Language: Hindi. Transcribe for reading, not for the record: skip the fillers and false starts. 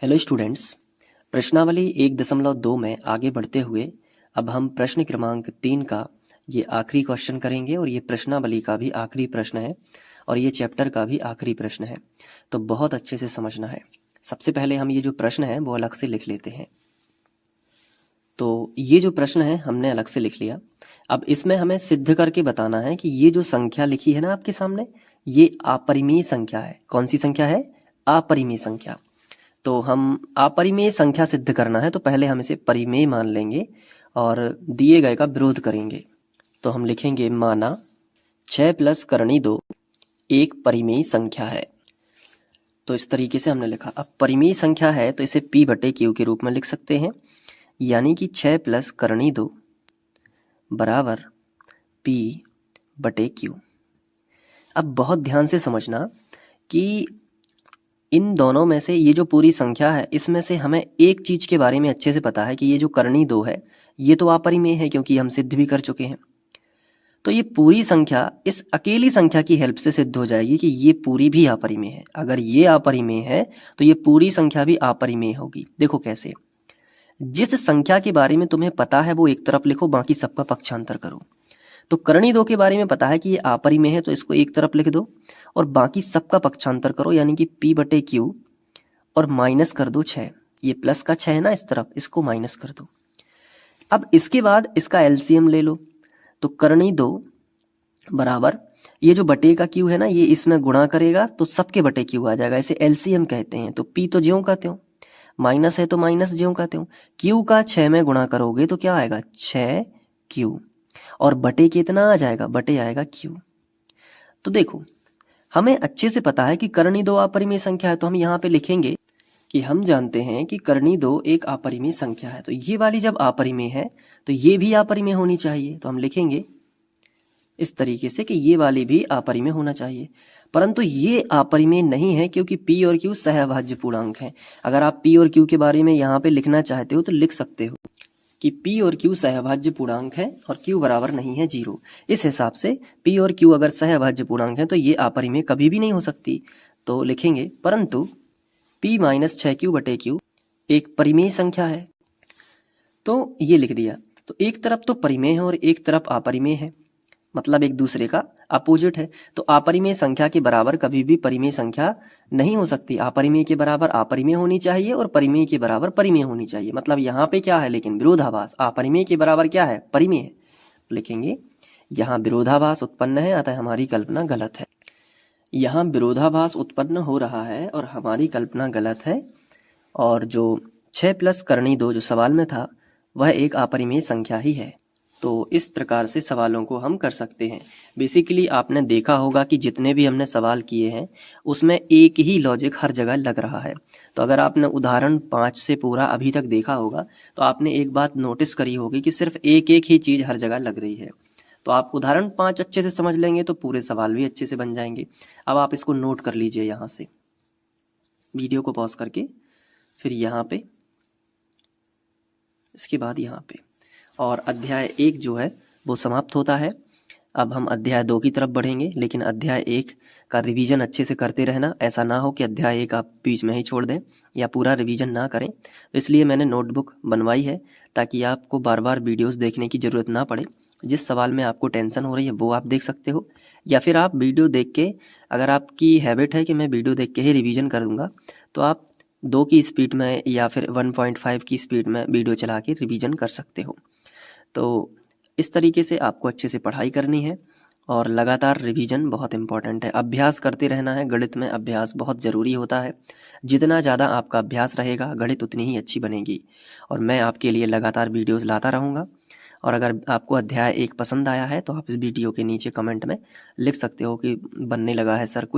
Hello students. प्रश्नावली 1.2 में आगे बढ़ते हुए अब हम प्रश्न क्रमांक 3 का ये आखिरी क्वेश्चन करेंगे और ये प्रश्नावली का भी आखिरी प्रश्न है और ये चैप्टर का भी आखिरी प्रश्न है, तो बहुत अच्छे से समझना है। सबसे पहले हम ये जो प्रश्न है वो अलग से लिख लेते हैं। तो ये जो प्रश्न है हमने अलग से लिख लिया। अब इसमें हमें सिद्ध करके बताना है कि ये जो संख्या लिखी है ना आपके सामने, ये अपरिमेय संख्या है। कौन सी संख्या है? अपरिमेय संख्या। तो हम अपरिमेय संख्या सिद्ध करना है तो पहले हम इसे परिमेय मान लेंगे और दिए गए का विरोध करेंगे। तो हम लिखेंगे माना 6 + करणी 2 एक परिमेय संख्या है। तो इस तरीके से हमने लिखा। अब परिमेय संख्या है तो इसे P/Q के रूप में लिख सकते हैं, यानी कि 6 + करणी 2 बराबर P/Q। अब बहुत ध्यान से समझना कि इन दोनों में से ये जो पूरी संख्या है इसमें से हमें एक चीज के बारे में अच्छे से पता है कि ये जो करणी 2 है ये तो अपरिमेय है, क्योंकि हम सिद्ध भी कर चुके हैं। तो ये पूरी संख्या इस अकेली संख्या की हेल्प से सिद्ध हो जाएगी कि ये पूरी भी अपरिमेय है। अगर ये अपरिमेय है तो ये पूरी संख्या भी अपरिमेय होगी। देखो कैसे। जिस संख्या के बारे में तुम्हें पता है वो एक तरफ लिखो, बाकी सबका पक्षांतर करो। तो करणी 2 के बारे में पता है कि ये अपरिमेय है तो इसको एक तरफ लिख दो और बाकी सबका पक्षांतर करो, यानी कि P/Q और माइनस कर दो 6। ये प्लस का 6 है ना, इस तरफ इसको माइनस कर दो। अब इसके बाद इसका एलसीएम ले लो। तो करणी 2 बराबर ये जो बटे का Q है ना, ये इसमें गुणा करेगा तो सबके बटे Q आ जाएगा। इसे एलसीएम कहते हैं। तो P तो ज्यों का त्यों, माइनस है तो माइनस ज्यों का त्यों। Q का 6 में गुणा करोगे तो क्या आएगा? 6Q और बटे कितना आ जाएगा? बटे आएगा Q। तो देखो हमें अच्छे से पता है कि करणी 2 अपरिमेय संख्या है, तो हम यहाँ पे लिखेंगे कि हम जानते हैं कि करणी 2 एक अपरिमेय संख्या है। तो ये वाली जब अपरिमेय है तो ये भी अपरिमेय होनी चाहिए। तो हम लिखेंगे इस तरीके से कि ये वाली भी अपरिमेय होना चाहिए, परंतु ये अपरिमेय नहीं है क्योंकि P और Q सहअभाज्य पूर्णांक हैं। अगर आप P और Q के बारे में यहाँ पे लिखना चाहते हो तो लिख सकते हो कि P और Q सहअभाज्य पूर्णांक है और Q बराबर नहीं है 0। इस हिसाब से P और Q अगर सहअभाज्य पूर्णांक है तो ये अपरिमेय कभी भी नहीं हो सकती। तो लिखेंगे परंतु P - 6Q/Q एक परिमेय संख्या है। तो ये लिख दिया। तो एक तरफ तो परिमेय है और एक तरफ अपरिमेय है, मतलब एक दूसरे का अपोजिट है। तो अपरिमेय संख्या के बराबर कभी भी परिमेय संख्या नहीं हो सकती। अपरिमेय के बराबर अपरिमेय होनी चाहिए और परिमेय के बराबर परिमेय होनी चाहिए। मतलब यहाँ पे क्या है लेकिन? विरोधाभास। अपरिमेय के बराबर क्या है? परिमेय है। लिखेंगे यहाँ विरोधाभास उत्पन्न है, अतः हमारी कल्पना गलत है। यहाँ विरोधाभास उत्पन्न हो रहा है और हमारी कल्पना गलत है। और जो 6 + करणी 2 जो सवाल में था वह एक अपरिमेय संख्या ही है। तो इस प्रकार से सवालों को हम कर सकते हैं। बेसिकली आपने देखा होगा कि जितने भी हमने सवाल किए हैं उसमें एक ही लॉजिक हर जगह लग रहा है। तो अगर आपने उदाहरण 5 से पूरा अभी तक देखा होगा तो आपने एक बात नोटिस करी होगी कि सिर्फ एक एक ही चीज़ हर जगह लग रही है। तो आप उदाहरण 5 अच्छे से समझ लेंगे तो पूरे सवाल भी अच्छे से बन जाएंगे। अब आप इसको नोट कर लीजिए यहाँ से, वीडियो को पॉज करके, फिर यहाँ पे, इसके बाद यहाँ पे। और अध्याय 1 जो है वो समाप्त होता है। अब हम अध्याय 2 की तरफ बढ़ेंगे, लेकिन अध्याय 1 का रिवीजन अच्छे से करते रहना। ऐसा ना हो कि अध्याय 1 आप बीच में ही छोड़ दें या पूरा रिवीजन ना करें। तो इसलिए मैंने नोटबुक बनवाई है ताकि आपको बार बार वीडियोस देखने की ज़रूरत ना पड़े। जिस सवाल में आपको टेंशन हो रही है वो आप देख सकते हो, या फिर आप वीडियो देख के, अगर आपकी हैबिट है कि मैं वीडियो देख के ही रिवीजन करूँगा, तो आप 2 की स्पीड में या फिर 1.5 की स्पीड में वीडियो चला के रिवीजन कर सकते हो। तो इस तरीके से आपको अच्छे से पढ़ाई करनी है और लगातार रिवीजन बहुत इंपॉर्टेंट है। अभ्यास करते रहना है। गणित में अभ्यास बहुत ज़रूरी होता है। जितना ज़्यादा आपका अभ्यास रहेगा गणित उतनी ही अच्छी बनेगी। और मैं आपके लिए लगातार वीडियोस लाता रहूँगा। और अगर आपको अध्याय 1 पसंद आया है तो आप इस वीडियो के नीचे कमेंट में लिख सकते हो कि बनने लगा है सर कुछ